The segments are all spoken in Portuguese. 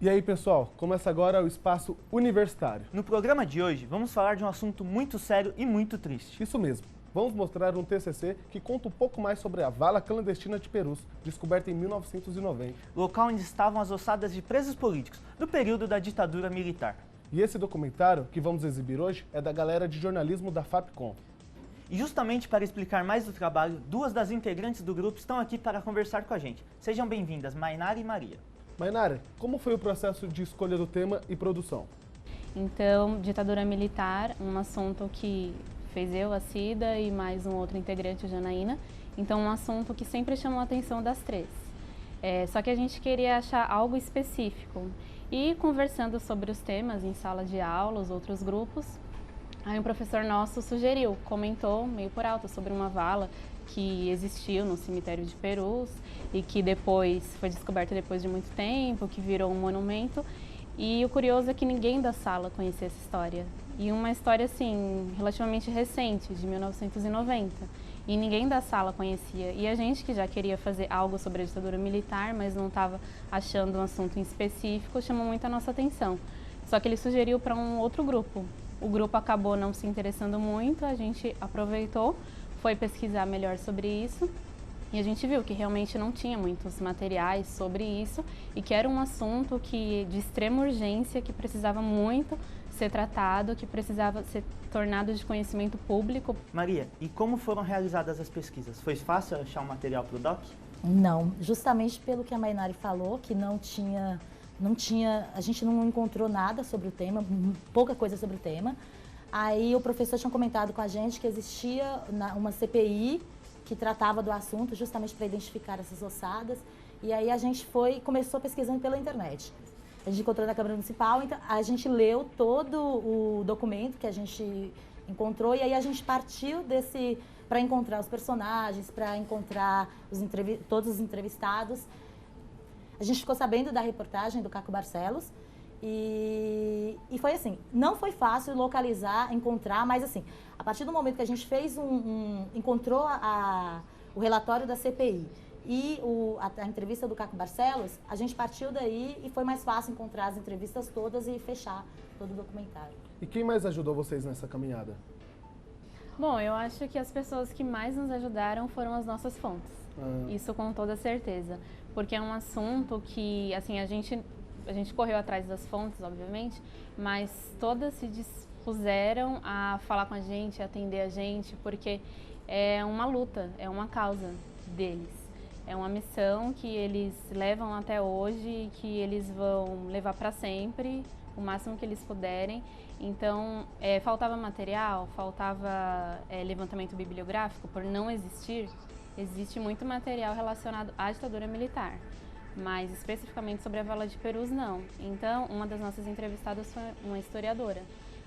E aí, pessoal, começa agora o Espaço Universitário. No programa de hoje, vamos falar de um assunto muito sério e muito triste. Isso mesmo. Vamos mostrar um TCC que conta um pouco mais sobre a vala clandestina de Perus, descoberta em 1990. Local onde estavam as ossadas de presos políticos, do período da ditadura militar. E esse documentário que vamos exibir hoje é da galera de jornalismo da FAPCOM. E justamente para explicar mais do trabalho, duas das integrantes do grupo estão aqui para conversar com a gente. Sejam bem-vindas, Mainara e Maria. Mainara, como foi o processo de escolha do tema e produção? Então, ditadura militar, um assunto que fez eu, a Cida, e mais um outro integrante, a Janaína. Então, um assunto que sempre chamou a atenção das três. Só que a gente queria achar algo específico. E conversando sobre os temas em sala de aula, os outros grupos, aí um professor nosso sugeriu, comentou meio por alto sobre uma vala que existiu no cemitério de Perus e que depois foi descoberta depois de muito tempo, que virou um monumento. E o curioso é que ninguém da sala conhecia essa história. E uma história, assim, relativamente recente, de 1990. E ninguém da sala conhecia. E a gente que já queria fazer algo sobre a ditadura militar, mas não estava achando um assunto em específico, chamou muito a nossa atenção. Só que ele sugeriu para um outro grupo. O grupo acabou não se interessando muito, a gente aproveitou, foi pesquisar melhor sobre isso. E a gente viu que realmente não tinha muitos materiais sobre isso e que era um assunto de extrema urgência, que precisava muito ser tratado, que precisava ser tornado de conhecimento público. Maria, e como foram realizadas as pesquisas? Foi fácil achar um material para o doc? Não, justamente pelo que a Mainari falou, que a gente não encontrou nada sobre o tema, pouca coisa sobre o tema. Aí o professor tinha comentado com a gente que existia uma CPI que tratava do assunto justamente para identificar essas ossadas. E aí a gente começou pesquisando pela internet. A gente encontrou na Câmara Municipal, então a gente leu todo o documento que a gente encontrou e aí a gente partiu para encontrar os personagens, para encontrar todos os entrevistados. A gente ficou sabendo da reportagem do Caco Barcelos e foi assim, não foi fácil localizar, encontrar, mas assim, a partir do momento que a gente fez encontrou o relatório da CPI e a entrevista do Caco Barcelos, a gente partiu daí e foi mais fácil encontrar as entrevistas todas e fechar todo o documentário. E quem mais ajudou vocês nessa caminhada? Bom, eu acho que as pessoas que mais nos ajudaram foram as nossas fontes. Isso com toda certeza. Porque é um assunto que, assim, a gente correu atrás das fontes, obviamente, mas todas se dispuseram a falar com a gente, a atender a gente, porque é uma luta, é uma causa deles. É uma missão que eles levam até hoje e que eles vão levar para sempre, o máximo que eles puderem. Então, faltava material, faltava levantamento bibliográfico, por não existir. Existe muito material relacionado à ditadura militar, mas especificamente sobre a vala de Perus, não. Então, uma das nossas entrevistadas foi uma historiadora.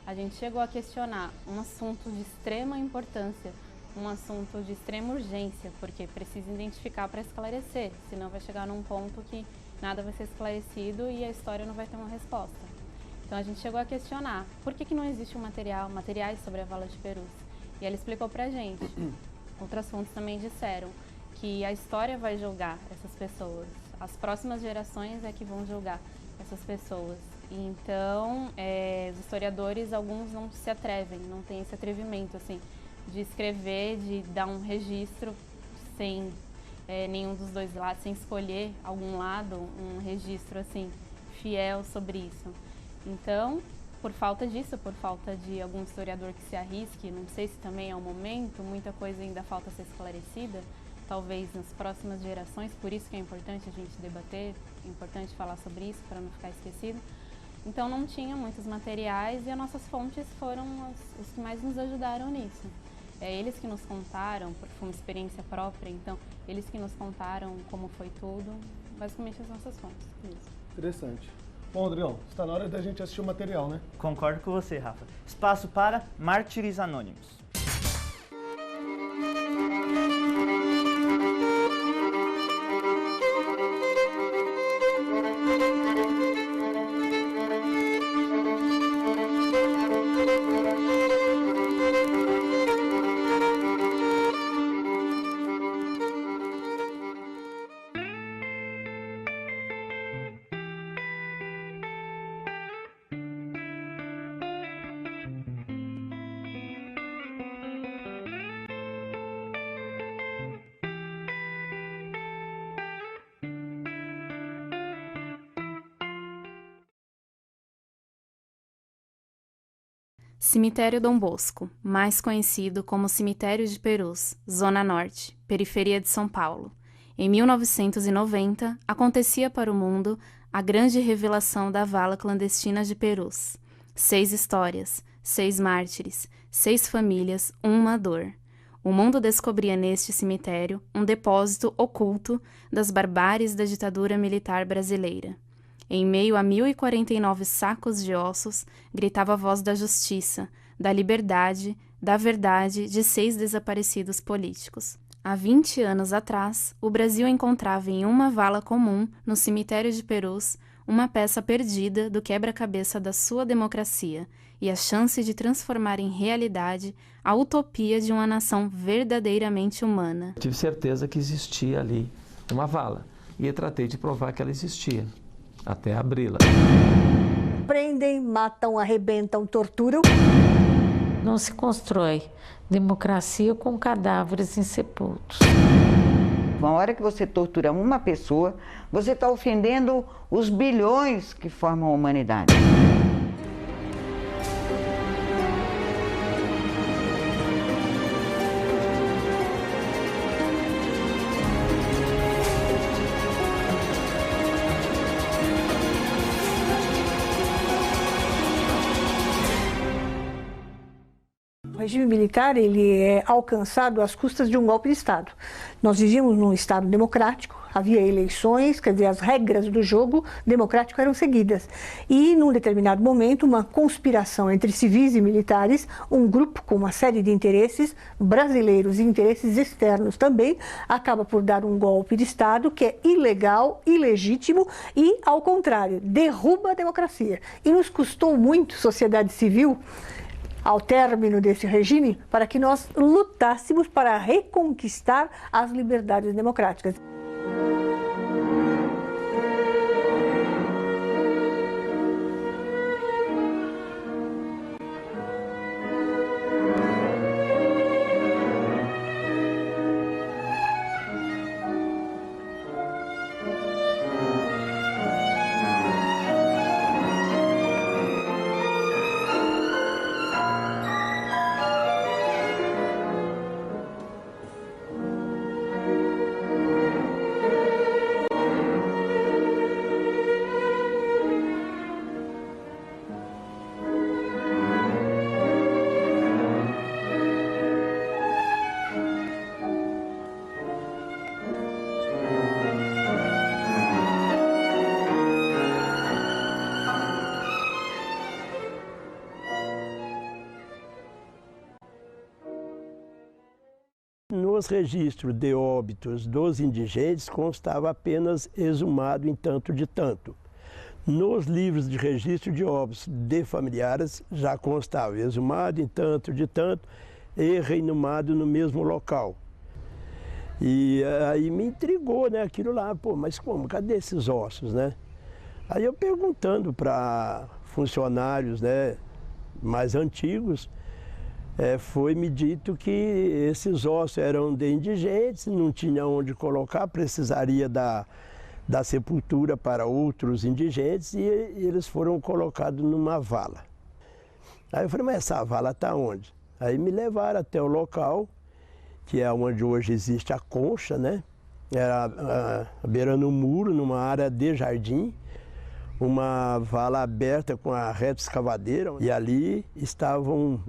A gente chegou a questionar um assunto de extrema importância, um assunto de extrema urgência, porque precisa identificar para esclarecer, senão vai chegar num ponto que nada vai ser esclarecido e a história não vai ter uma resposta. Então, a gente chegou a questionar por que não existe materiais sobre a vala de Perus. E ela explicou para a gente. Outras fontes também disseram que a história vai julgar essas pessoas. As próximas gerações é que vão julgar essas pessoas. Então, os historiadores, alguns não se atrevem, não têm esse atrevimento, assim, de escrever, de dar um registro sem nenhum dos dois lados, sem escolher algum lado, um registro, assim, fiel sobre isso. Então, por falta disso, por falta de algum historiador que se arrisque, não sei se também é o momento, muita coisa ainda falta ser esclarecida, talvez nas próximas gerações, por isso que é importante a gente debater, é importante falar sobre isso para não ficar esquecido. Então não tinha muitos materiais e as nossas fontes foram os que mais nos ajudaram nisso. Eles que nos contaram, porque foi uma experiência própria, então eles que nos contaram como foi tudo, basicamente as nossas fontes. Isso. Interessante. Bom, Rodrigão, está na hora da gente assistir o material, né? Concordo com você, Rafa. Espaço para Mártires Anônimos. Cemitério Dom Bosco, mais conhecido como Cemitério de Perus, Zona Norte, periferia de São Paulo. Em 1990, acontecia para o mundo a grande revelação da vala clandestina de Perus. 6 histórias, 6 mártires, 6 famílias, uma dor. O mundo descobria neste cemitério um depósito oculto das barbáries da ditadura militar brasileira. Em meio a 1.049 sacos de ossos, gritava a voz da justiça, da liberdade, da verdade de 6 desaparecidos políticos. Há 20 anos atrás, o Brasil encontrava em uma vala comum, no cemitério de Perus, uma peça perdida do quebra-cabeça da sua democracia e a chance de transformar em realidade a utopia de uma nação verdadeiramente humana. Tive certeza que existia ali uma vala e eu tratei de provar que ela existia, até abri-la. Prendem, matam, arrebentam, torturam. Não se constrói democracia com cadáveres insepultos. Uma hora que você tortura uma pessoa, você está ofendendo os bilhões que formam a humanidade. O regime militar ele é alcançado às custas de um golpe de Estado. Nós vivíamos num Estado democrático, havia eleições, quer dizer, as regras do jogo democrático eram seguidas. E, num determinado momento, uma conspiração entre civis e militares, um grupo com uma série de interesses brasileiros e interesses externos também, acaba por dar um golpe de Estado que é ilegal, ilegítimo e, ao contrário, derruba a democracia. E nos custou muito, sociedade civil, ao término desse regime, para que nós lutássemos para reconquistar as liberdades democráticas. Nos registros de óbitos dos indigentes constava apenas exumado em tanto de tanto. Nos livros de registro de óbitos de familiares já constava exumado em tanto de tanto e reinumado no mesmo local. E aí me intrigou, né, aquilo lá, pô, mas como? Cadê esses ossos, né? Aí eu perguntando para funcionários, né, mais antigos, foi-me dito que esses ossos eram de indigentes, não tinha onde colocar, precisaria da sepultura para outros indigentes e eles foram colocados numa vala. Aí eu falei, mas essa vala está onde? Aí me levaram até o local, que é onde hoje existe a concha, né? Era beirando um muro, numa área de jardim, uma vala aberta com a reta escavadeira, e ali estavam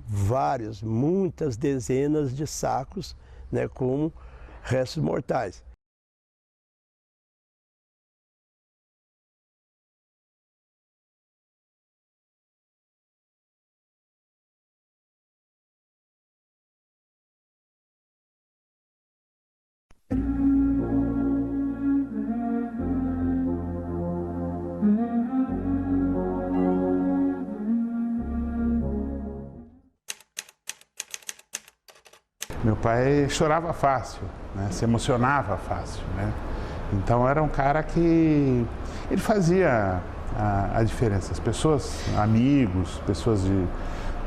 muitas dezenas de sacos, né, com restos mortais. Meu pai chorava fácil, né? Se emocionava fácil, né? Então era um cara que ele fazia a diferença. As pessoas, amigos, pessoas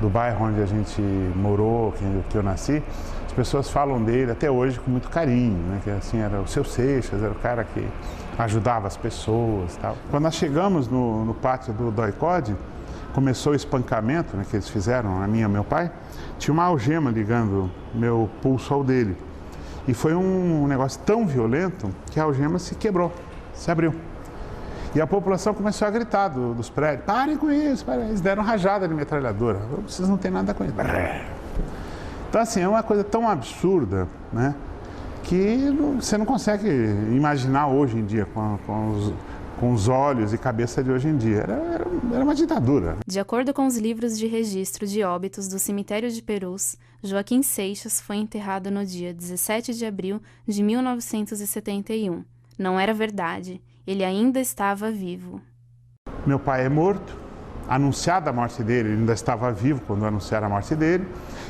do bairro onde a gente morou, que eu nasci, as pessoas falam dele até hoje com muito carinho, né? Que assim, era o seu Seixas, era o cara que ajudava as pessoas, tal. Quando nós chegamos no pátio do DOI-CODE, começou o espancamento, né, que eles fizeram, a minha e meu pai, tinha uma algema ligando meu pulso ao dele. E foi um negócio tão violento que a algema se quebrou, se abriu. E a população começou a gritar dos prédios, parem com isso, parem. Eles deram rajada de metralhadora, vocês não têm nada com isso. Então assim, é uma coisa tão absurda, né, que você não consegue imaginar hoje em dia com os olhos e cabeça de hoje em dia. Era uma ditadura. De acordo com os livros de registro de óbitos do cemitério de Perus, Joaquim Seixas foi enterrado no dia 17 de abril de 1971. Não era verdade, ele ainda estava vivo. Meu pai é morto, anunciada a morte dele, ele ainda estava vivo quando anunciaram a morte dele,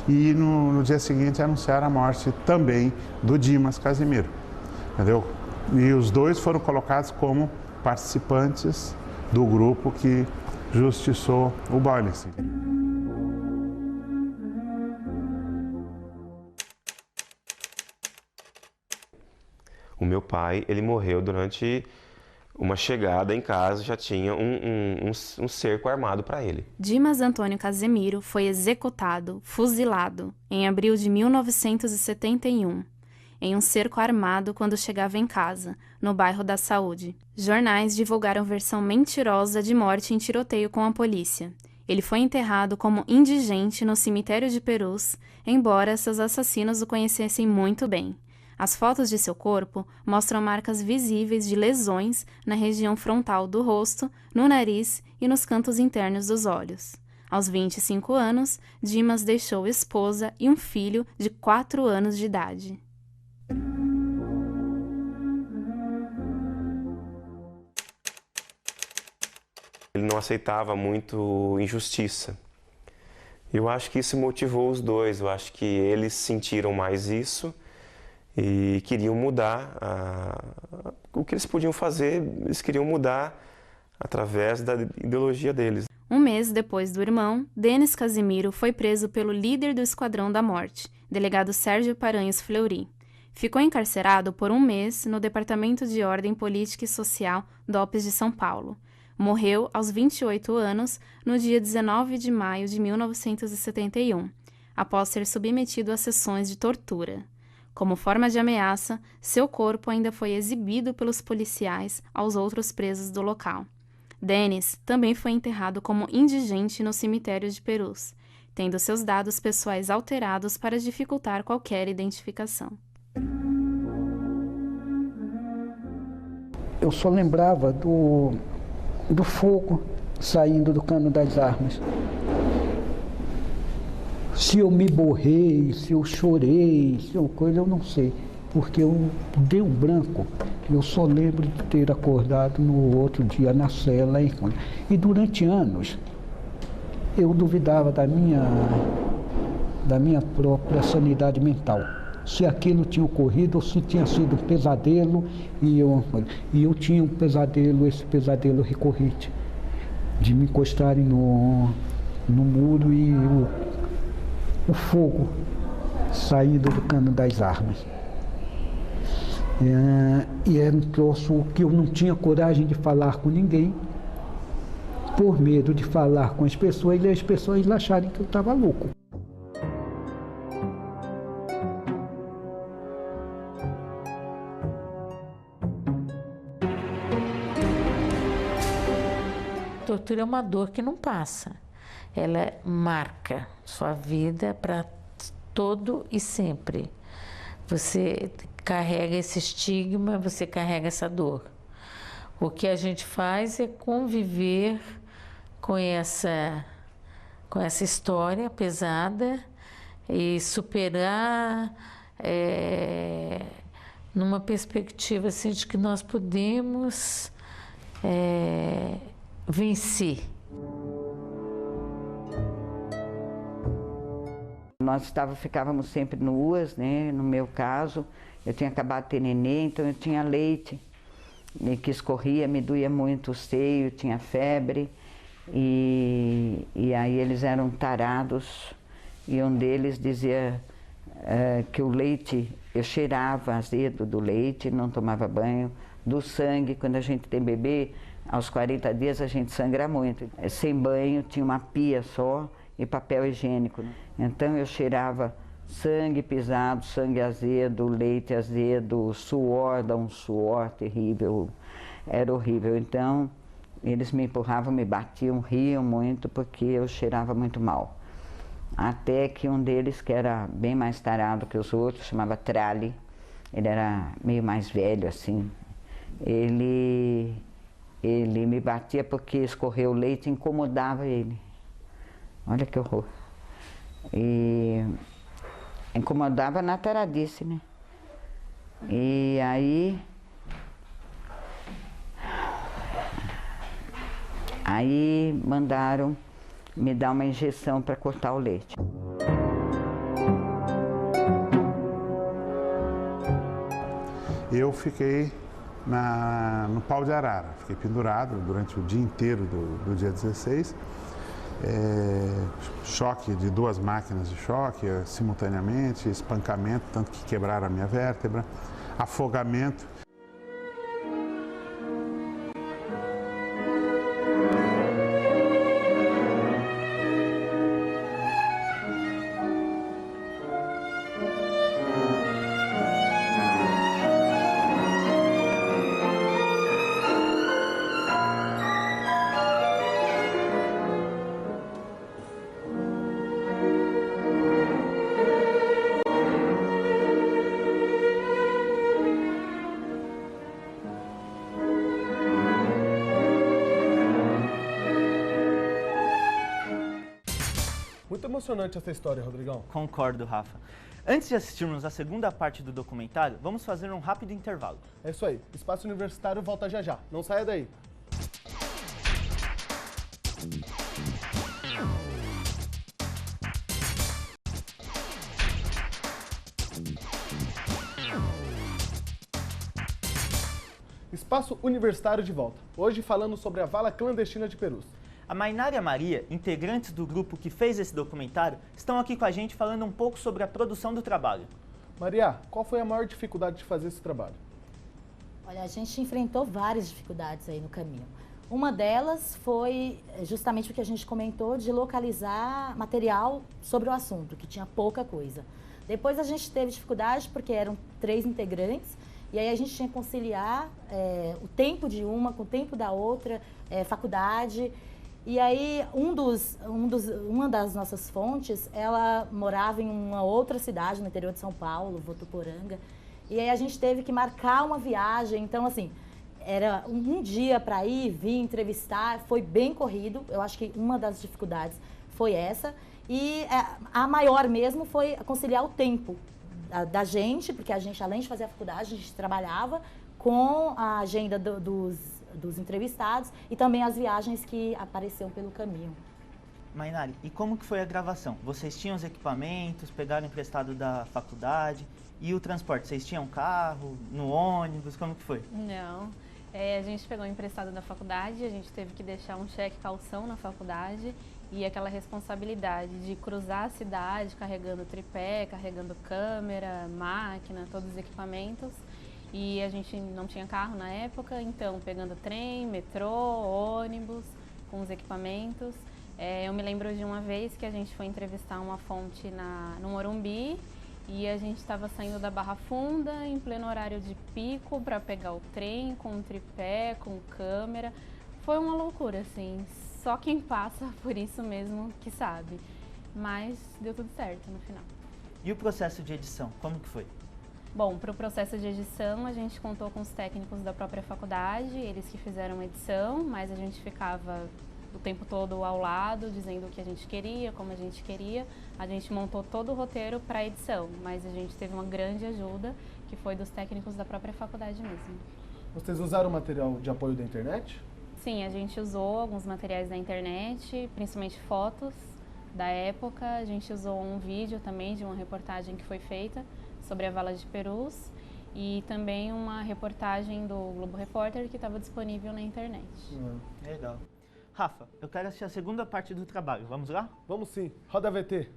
e no dia seguinte anunciaram a morte também do Dimas Casimiro, entendeu? E os dois foram colocados como participantes do grupo que justiçou o Boyles. O meu pai, ele morreu durante uma chegada em casa, já tinha um cerco armado para ele. Dimas Antônio Casimiro foi executado, fuzilado, em abril de 1971, em um cerco armado quando chegava em casa, no bairro da Saúde. Jornais divulgaram versão mentirosa de morte em tiroteio com a polícia. Ele foi enterrado como indigente no cemitério de Perus, embora seus assassinos o conhecessem muito bem. As fotos de seu corpo mostram marcas visíveis de lesões na região frontal do rosto, no nariz e nos cantos internos dos olhos. Aos 25 anos, Dimas deixou esposa e um filho de 4 anos de idade. Ele não aceitava muito injustiça. Eu acho que isso motivou os dois, eu acho que eles sentiram mais isso e queriam mudar. O que eles podiam fazer, eles queriam mudar através da ideologia deles. Um mês depois do irmão, Denis Casimiro foi preso pelo líder do Esquadrão da Morte, delegado Sérgio Paranhos Fleury. Ficou encarcerado por um mês no Departamento de Ordem Política e Social DOPS de São Paulo. Morreu aos 28 anos, no dia 19 de maio de 1971, após ser submetido a sessões de tortura. Como forma de ameaça, seu corpo ainda foi exibido pelos policiais aos outros presos do local. Denis também foi enterrado como indigente no cemitério de Perus, tendo seus dados pessoais alterados para dificultar qualquer identificação. Eu só lembrava do fogo saindo do cano das armas. Se eu me borrei, se eu chorei, se eu coisa, eu não sei. Porque eu dei um branco. Eu só lembro de ter acordado no outro dia na cela. E durante anos, eu duvidava da minha própria sanidade mental. Se aquilo tinha ocorrido ou se tinha sido um pesadelo. E eu tinha um pesadelo, esse pesadelo recorrente, de me encostarem no muro e o fogo saindo do cano das armas. E era um troço que eu não tinha coragem de falar com ninguém, por medo de falar com as pessoas e as pessoas acharem que eu estava louco. Tortura é uma dor que não passa. Ela marca sua vida para todo e sempre. Você carrega esse estigma, você carrega essa dor. O que a gente faz é conviver com essa história pesada e superar numa perspectiva assim, de que nós podemos vencer. Nós ficávamos sempre nuas, né? No meu caso, eu tinha acabado de ter neném, então eu tinha leite que escorria, me doía muito o seio, tinha febre. E aí eles eram tarados e um deles dizia que o leite, eu cheirava azedo do leite, não tomava banho, do sangue, quando a gente tem bebê, Aos 40 dias a gente sangra muito. Sem banho, tinha uma pia só e papel higiênico, né? Então eu cheirava sangue pisado, sangue azedo, leite azedo, suor, dá um suor terrível, era horrível. Então eles me empurravam, me batiam, riam muito porque eu cheirava muito mal. Até que um deles, que era bem mais tarado que os outros, chamava Trali, ele era meio mais velho assim, ele me batia porque escorrer o leite incomodava ele. Olha que horror. E incomodava na taradice, né? E aí mandaram me dar uma injeção para cortar o leite. Eu fiquei no pau de arara, fiquei pendurado durante o dia inteiro do dia 16. Choque de 2 máquinas de choque simultaneamente, espancamento, tanto que quebraram a minha vértebra, afogamento. Muito emocionante essa história, Rodrigão. Concordo, Rafa. Antes de assistirmos a segunda parte do documentário, vamos fazer um rápido intervalo. É isso aí. Espaço Universitário volta já já. Não saia daí. Espaço Universitário de volta. Hoje falando sobre a vala clandestina de Perus. A Mainara e a Maria, integrantes do grupo que fez esse documentário, estão aqui com a gente falando um pouco sobre a produção do trabalho. Maria, qual foi a maior dificuldade de fazer esse trabalho? Olha, a gente enfrentou várias dificuldades aí no caminho. Uma delas foi justamente o que a gente comentou de localizar material sobre o assunto, que tinha pouca coisa. Depois a gente teve dificuldade porque eram 3 integrantes e aí a gente tinha que conciliar o tempo de uma com o tempo da outra, faculdade. E aí uma das nossas fontes, ela morava em uma outra cidade no interior de São Paulo, Votuporanga. E aí a gente teve que marcar uma viagem, então assim, era um dia para ir, vir, entrevistar, foi bem corrido. Eu acho que uma das dificuldades foi essa. E a maior mesmo foi conciliar o tempo da gente, porque a gente, além de fazer a faculdade, a gente trabalhava com a agenda dos entrevistados e também as viagens que apareceram pelo caminho. Mainari, e como que foi a gravação? Vocês tinham os equipamentos, pegaram emprestado da faculdade e o transporte? Vocês tinham carro, no ônibus, como que foi? Não, a gente pegou emprestado da faculdade, a gente teve que deixar um cheque calção na faculdade e aquela responsabilidade de cruzar a cidade carregando tripé, carregando câmera, máquina, todos os equipamentos. E a gente não tinha carro na época, então pegando trem, metrô, ônibus, com os equipamentos. Eu me lembro de uma vez que a gente foi entrevistar uma fonte no Morumbi e a gente estava saindo da Barra Funda em pleno horário de pico para pegar o trem com tripé, com câmera. Foi uma loucura, assim, só quem passa por isso mesmo que sabe. Mas deu tudo certo no final. E o processo de edição, como que foi? Bom, para o processo de edição, a gente contou com os técnicos da própria faculdade, eles que fizeram a edição, mas a gente ficava o tempo todo ao lado, dizendo o que a gente queria, como a gente queria. A gente montou todo o roteiro para a edição, mas a gente teve uma grande ajuda, que foi dos técnicos da própria faculdade mesmo. Vocês usaram material de apoio da internet? Sim, a gente usou alguns materiais da internet, principalmente fotos da época. A gente usou um vídeo também de uma reportagem que foi feita sobre a vala de Perus e também uma reportagem do Globo Repórter que estava disponível na internet. Legal. Rafa, eu quero assistir a segunda parte do trabalho. Vamos lá? Vamos sim. Roda a VT.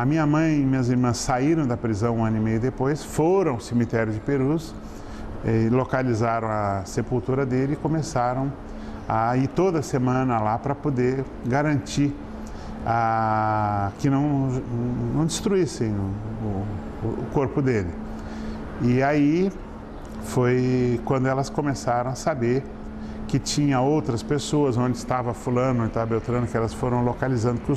A minha mãe e minhas irmãs saíram da prisão 1 ano e meio depois, foram ao cemitério de Perus, localizaram a sepultura dele e começaram a ir toda semana lá para poder garantir que não destruíssem o corpo dele. E aí foi quando elas começaram a saber que tinha outras pessoas, onde estava fulano, onde estava Beltrano, que elas foram localizando, que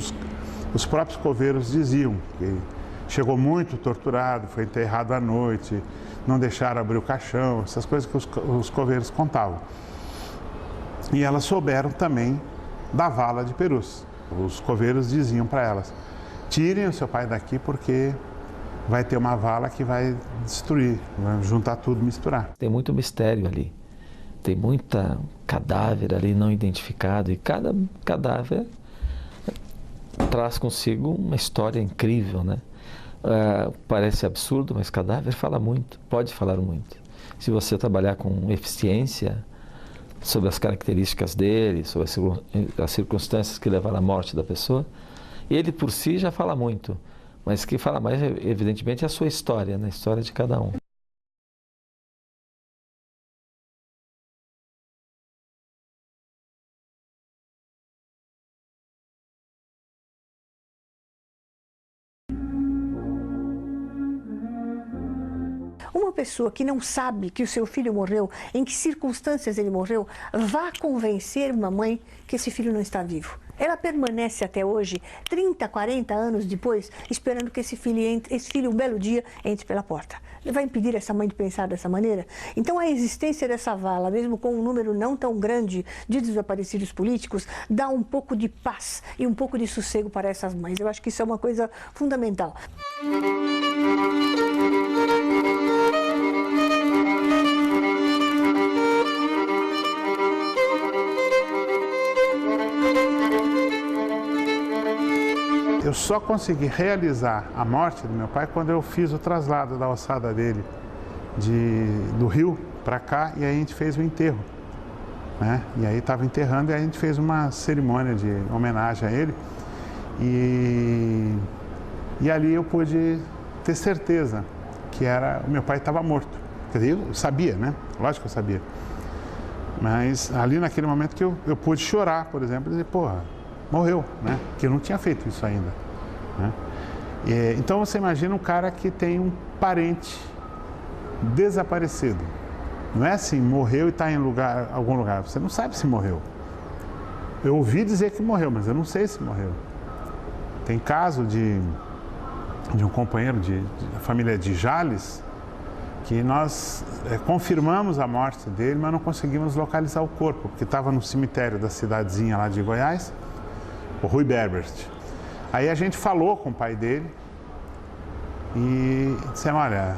os próprios coveiros diziam que chegou muito torturado, foi enterrado à noite, não deixaram abrir o caixão, essas coisas que os coveiros contavam. E elas souberam também da vala de Perus. Os coveiros diziam para elas: tirem o seu pai daqui porque vai ter uma vala que vai destruir, vai juntar tudo, misturar. Tem muito mistério ali, tem muita cadáver ali não identificado e cada cadáver traz consigo uma história incrível, né? Parece absurdo, mas cadáver fala muito, pode falar muito. Se você trabalhar com eficiência sobre as características dele, sobre as circunstâncias que levaram à morte da pessoa, ele por si já fala muito, mas que fala mais, evidentemente, é a sua história, né? A história de cada um. Uma pessoa que não sabe que o seu filho morreu, em que circunstâncias ele morreu, vá convencer uma mãe que esse filho não está vivo. Ela permanece até hoje, 30, 40 anos depois, esperando que esse filho um belo dia entre pela porta. Ele vai impedir essa mãe de pensar dessa maneira? Então a existência dessa vala, mesmo com um número não tão grande de desaparecidos políticos, dá um pouco de paz e um pouco de sossego para essas mães. Eu acho que isso é uma coisa fundamental. Eu só consegui realizar a morte do meu pai quando eu fiz o traslado da ossada dele do Rio para cá, e aí a gente fez o enterro, né? E aí estava enterrando e a gente fez uma cerimônia de homenagem a ele, e ali eu pude ter certeza que o meu pai estava morto. Quer dizer, eu sabia, né? Lógico que eu sabia. Mas ali naquele momento que eu pude chorar, por exemplo, e dizer, porra, morreu, né? Porque eu não tinha feito isso ainda, né? Então você imagina um cara que tem um parente desaparecido. Não é assim, morreu e está em algum lugar. Você não sabe se morreu. Eu ouvi dizer que morreu, mas eu não sei se morreu. Tem caso de um companheiro da família de Jales, que nós confirmamos a morte dele, mas não conseguimos localizar o corpo, porque estava no cemitério da cidadezinha lá de Goiás, o Rui Berbert. Aí a gente falou com o pai dele e dissemos, olha,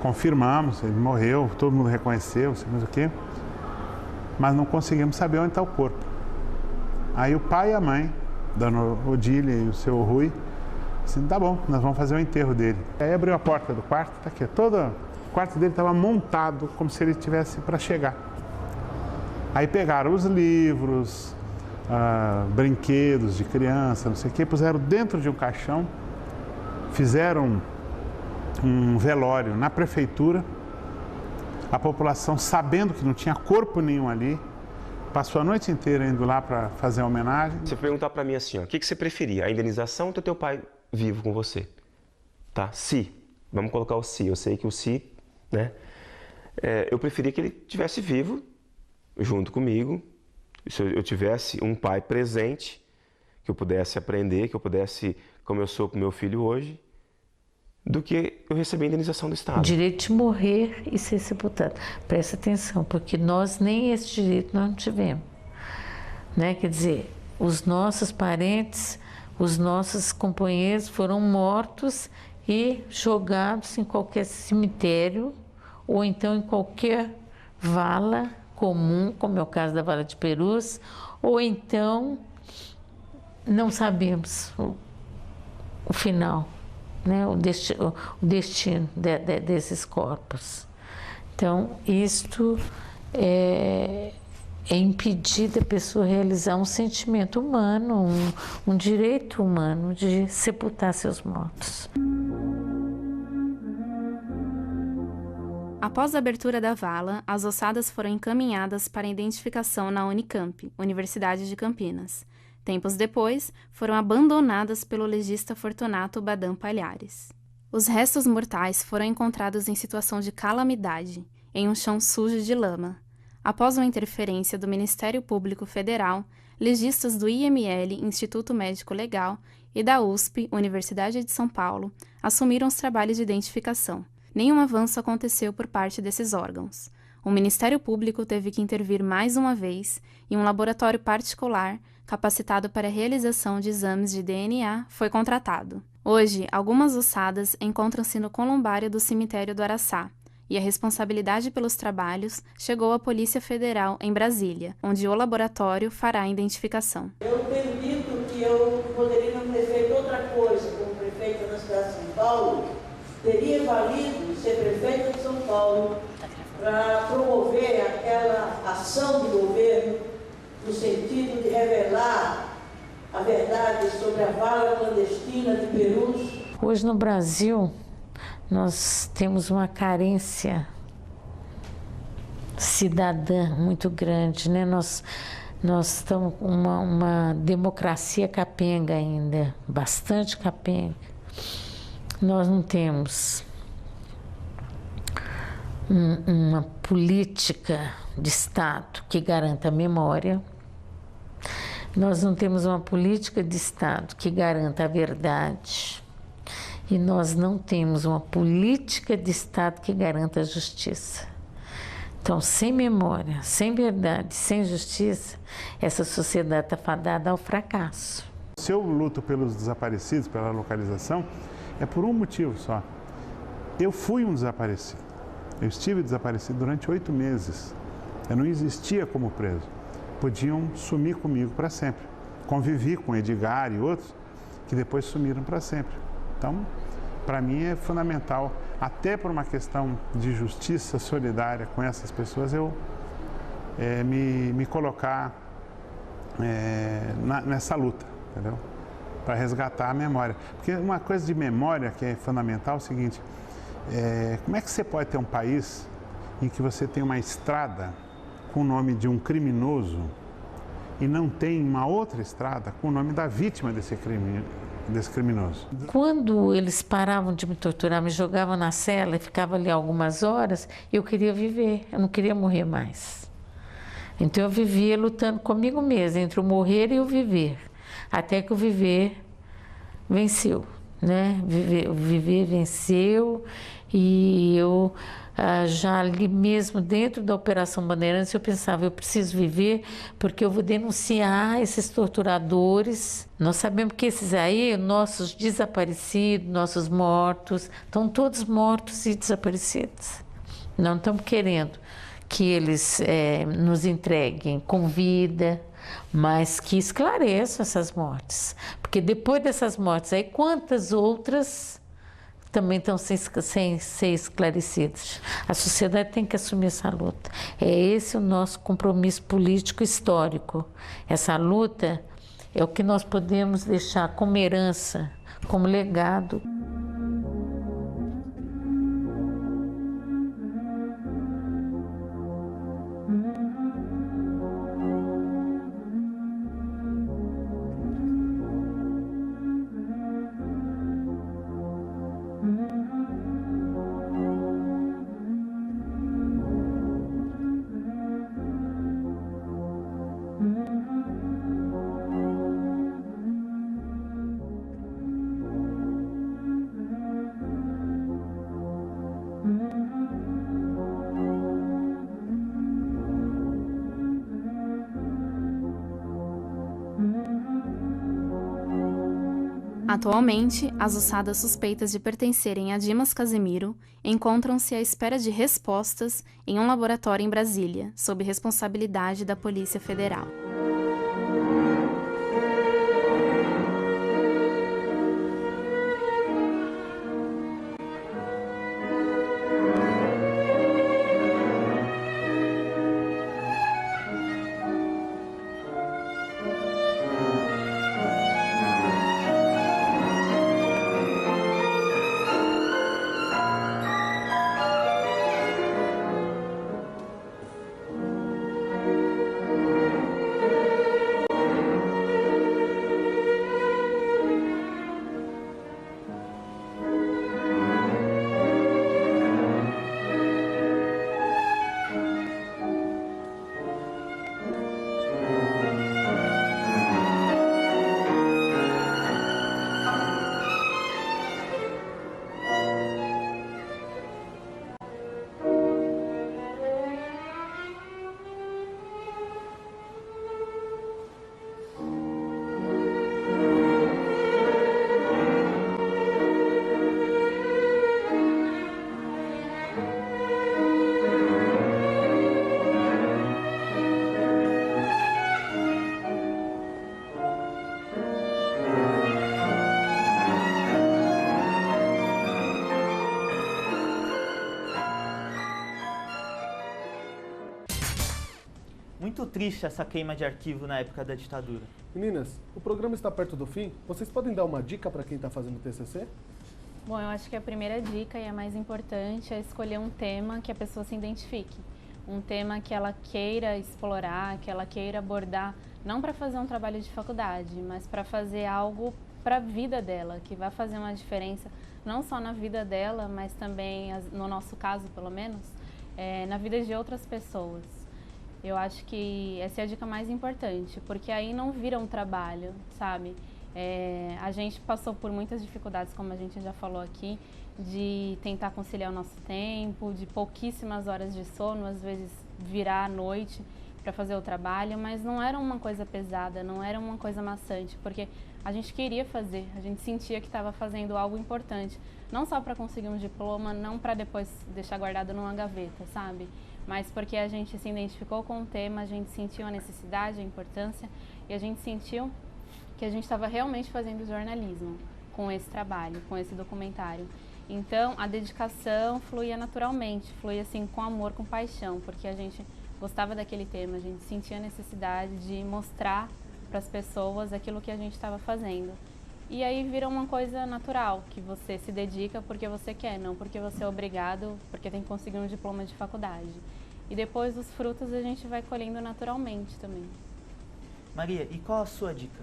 confirmamos, ele morreu, todo mundo reconheceu, não sei mais o quê, mas não conseguimos saber onde está o corpo. Aí o pai e a mãe, dona Odília e o seu Rui, assim, tá bom, nós vamos fazer o enterro dele. Aí abriu a porta do quarto, tá aqui, o quarto dele estava montado como se ele estivesse para chegar. Aí pegaram os livros, brinquedos de criança, não sei o que, puseram dentro de um caixão, fizeram um velório na prefeitura, a população, sabendo que não tinha corpo nenhum ali, passou a noite inteira indo lá para fazer a homenagem. Você perguntar para mim assim, ó, o que você preferia, a indenização ou ter teu pai vivo com você? Tá? Se, vamos colocar o se, eu sei que o se, né? Eu preferia que ele estivesse vivo, junto comigo, se eu tivesse um pai presente, que eu pudesse aprender, que eu pudesse, como eu sou com meu filho hoje, do que eu receber a indenização do Estado. O direito de morrer e ser sepultado. Presta atenção, porque nós nem esse direito nós não tivemos. Né? Quer dizer, os nossos parentes, os nossos companheiros foram mortos e jogados em qualquer cemitério ou então em qualquer vala comum, como é o caso da Vala de Perus, ou então não sabemos o final, né? o destino desses corpos. Então, isto é é impedir da pessoa realizar um sentimento humano, um direito humano de sepultar seus mortos. Após a abertura da vala, as ossadas foram encaminhadas para identificação na Unicamp, Universidade de Campinas. Tempos depois, foram abandonadas pelo legista Fortunato Badam Palhares. Os restos mortais foram encontrados em situação de calamidade, em um chão sujo de lama. Após uma interferência do Ministério Público Federal, legistas do IML, Instituto Médico Legal, e da USP, Universidade de São Paulo, assumiram os trabalhos de identificação. Nenhum avanço aconteceu por parte desses órgãos. O Ministério Público teve que intervir mais uma vez e um laboratório particular, capacitado para a realização de exames de DNA, foi contratado. Hoje, algumas ossadas encontram-se no columbário do cemitério do Araçá, e a responsabilidade pelos trabalhos chegou à Polícia Federal em Brasília, onde o laboratório fará a identificação. Eu tenho dito que eu poderia não ter feito outra coisa como prefeita da cidade de São Paulo. Teria valido ser prefeita de São Paulo para promover aquela ação de governo no sentido de revelar a verdade sobre a vala clandestina de Perus. Hoje no Brasil, nós temos uma carência cidadã muito grande, né? Nós estamos com uma democracia capenga ainda, bastante capenga. Nós não temos uma política de Estado que garanta a memória. Nós não temos uma política de Estado que garanta a verdade. E nós não temos uma política de Estado que garanta a justiça. Então, sem memória, sem verdade, sem justiça, essa sociedade está fadada ao fracasso. Se eu luto pelos desaparecidos, pela localização, é por um motivo só. Eu fui um desaparecido. Eu estive desaparecido durante 8 meses. Eu não existia como preso. Podiam sumir comigo para sempre. Convivi com Edgar e outros que depois sumiram para sempre. Então, para mim é fundamental, até por uma questão de justiça solidária com essas pessoas, eu me colocar nessa luta, entendeu? Para resgatar a memória. Porque uma coisa de memória que é fundamental é o seguinte, como é que você pode ter um país em que você tem uma estrada com o nome de um criminoso e não tem uma outra estrada com o nome da vítima desse criminoso? Quando eles paravam de me torturar, me jogavam na cela e ficava ali algumas horas, eu queria viver, eu não queria morrer mais. Então eu vivia lutando comigo mesma, entre o morrer e o viver. Até que o viver venceu, né? O viver venceu e eu já ali mesmo dentro da Operação Bandeirantes eu pensava, eu preciso viver porque eu vou denunciar esses torturadores. Nós sabemos que esses aí, nossos desaparecidos, nossos mortos, estão todos mortos e desaparecidos. Não estamos querendo que eles nos entreguem com vida, mas que esclareçam essas mortes. Porque depois dessas mortes, aí quantas outras também estão sem ser esclarecidas? A sociedade tem que assumir essa luta. É esse o nosso compromisso político histórico. Essa luta é o que nós podemos deixar como herança, como legado. Atualmente, as ossadas suspeitas de pertencerem a Dimas Casemiro encontram-se à espera de respostas em um laboratório em Brasília, sob responsabilidade da Polícia Federal. Muito triste essa queima de arquivo na época da ditadura. Meninas, o programa está perto do fim. Vocês podem dar uma dica para quem está fazendo TCC? Bom, eu acho que a primeira dica e a mais importante é escolher um tema que a pessoa se identifique. Um tema que ela queira explorar, que ela queira abordar, não para fazer um trabalho de faculdade, mas para fazer algo para a vida dela, que vai fazer uma diferença não só na vida dela, mas também, no nosso caso pelo menos, na vida de outras pessoas. Eu acho que essa é a dica mais importante, porque aí não vira um trabalho, sabe? A gente passou por muitas dificuldades, como a gente já falou aqui, de tentar conciliar o nosso tempo, de pouquíssimas horas de sono, às vezes virar à noite para fazer o trabalho, mas não era uma coisa pesada, não era uma coisa maçante, porque a gente queria fazer, a gente sentia que estava fazendo algo importante, não só para conseguir um diploma, não para depois deixar guardado numa gaveta, sabe? Mas porque a gente se identificou com o tema, a gente sentiu a necessidade, a importância, e a gente sentiu que a gente estava realmente fazendo jornalismo com esse trabalho, com esse documentário. Então, a dedicação fluía naturalmente, fluía assim com amor, com paixão, porque a gente gostava daquele tema, a gente sentia a necessidade de mostrar para as pessoas aquilo que a gente estava fazendo. E aí vira uma coisa natural, que você se dedica porque você quer, não porque você é obrigado, porque tem que conseguir um diploma de faculdade. E depois os frutos a gente vai colhendo naturalmente também. Maria, e qual a sua dica?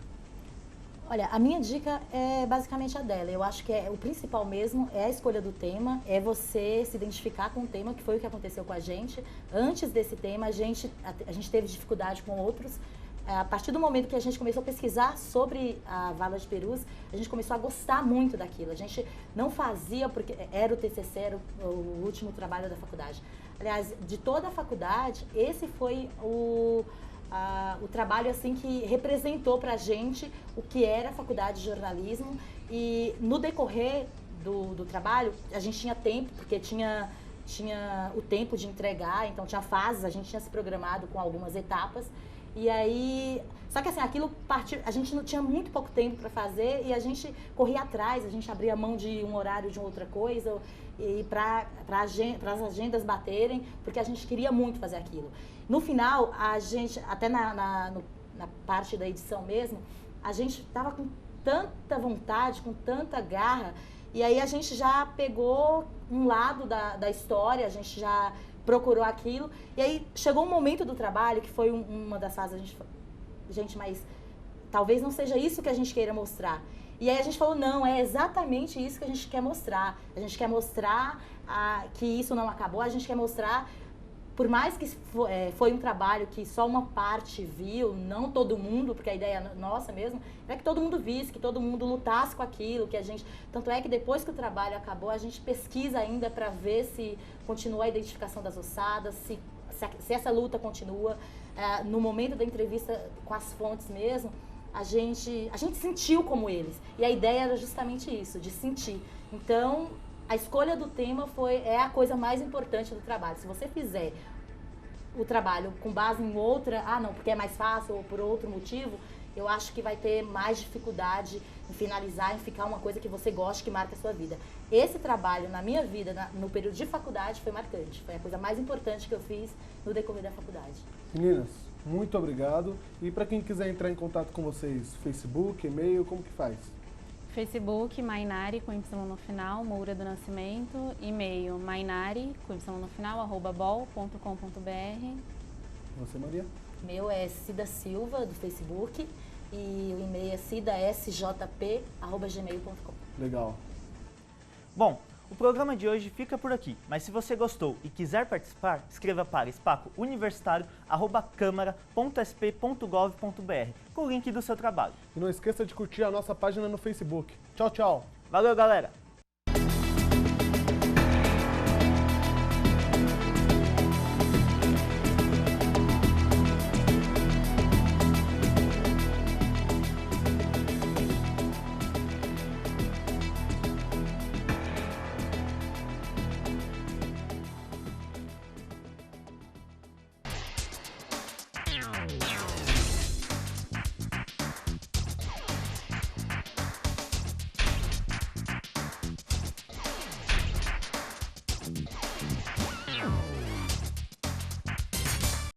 Olha, a minha dica é basicamente a dela. Eu acho que o principal mesmo é a escolha do tema, é você se identificar com o tema, que foi o que aconteceu com a gente. Antes desse tema, a gente teve dificuldade com outros. A partir do momento que a gente começou a pesquisar sobre a vala de Perus, a gente começou a gostar muito daquilo. A gente não fazia porque era o TCC, era o último trabalho da faculdade. Aliás, de toda a faculdade, esse foi o trabalho assim que representou pra gente o que era a faculdade de jornalismo. E no decorrer do trabalho, a gente tinha tempo, porque tinha o tempo de entregar, então tinha fases, a gente tinha se programado com algumas etapas. E aí, só que assim, aquilo partiu, a gente não tinha muito pouco tempo para fazer e a gente corria atrás, a gente abria mão de um horário de outra coisa e para as agendas baterem, porque a gente queria muito fazer aquilo. No final, a gente, até na parte da edição mesmo, a gente estava com tanta vontade, com tanta garra, e aí a gente já pegou um lado da história, a gente já procurou aquilo, e aí chegou um momento do trabalho, que foi uma das fases, gente, mas talvez não seja isso que a gente queira mostrar. E aí a gente falou, não, é exatamente isso que a gente quer mostrar. A gente quer mostrar que isso não acabou, a gente quer mostrar, por mais que foi um trabalho que só uma parte viu, não todo mundo, porque a ideia nossa mesmo é que todo mundo visse, que todo mundo lutasse com aquilo, que a gente... Tanto é que depois que o trabalho acabou, a gente pesquisa ainda para ver se continua a identificação das ossadas, se essa luta continua. No momento da entrevista com as fontes mesmo, a gente sentiu como eles. E a ideia era justamente isso, de sentir. Então, a escolha do tema é a coisa mais importante do trabalho. Se você fizer o trabalho com base em outra, não, porque é mais fácil ou por outro motivo, eu acho que vai ter mais dificuldade em finalizar, em ficar uma coisa que você goste, que marque a sua vida. Esse trabalho, na minha vida, no período de faculdade, foi marcante. Foi a coisa mais importante que eu fiz no decorrer da faculdade. Meninas, muito obrigado. E para quem quiser entrar em contato com vocês, Facebook, e-mail, como que faz? Facebook, Mainari, com Y no final, Moura do Nascimento. E-mail, mainari, com Y no final, @bol.com.br. Você, Maria? Meu é Cida Silva, do Facebook. E o e-mail é cidasjp@gmail.com. Legal. Bom, o programa de hoje fica por aqui, mas se você gostou e quiser participar, escreva para espacouniversitario@câmara.sp.gov.br com o link do seu trabalho. E não esqueça de curtir a nossa página no Facebook. Tchau, tchau. Valeu, galera!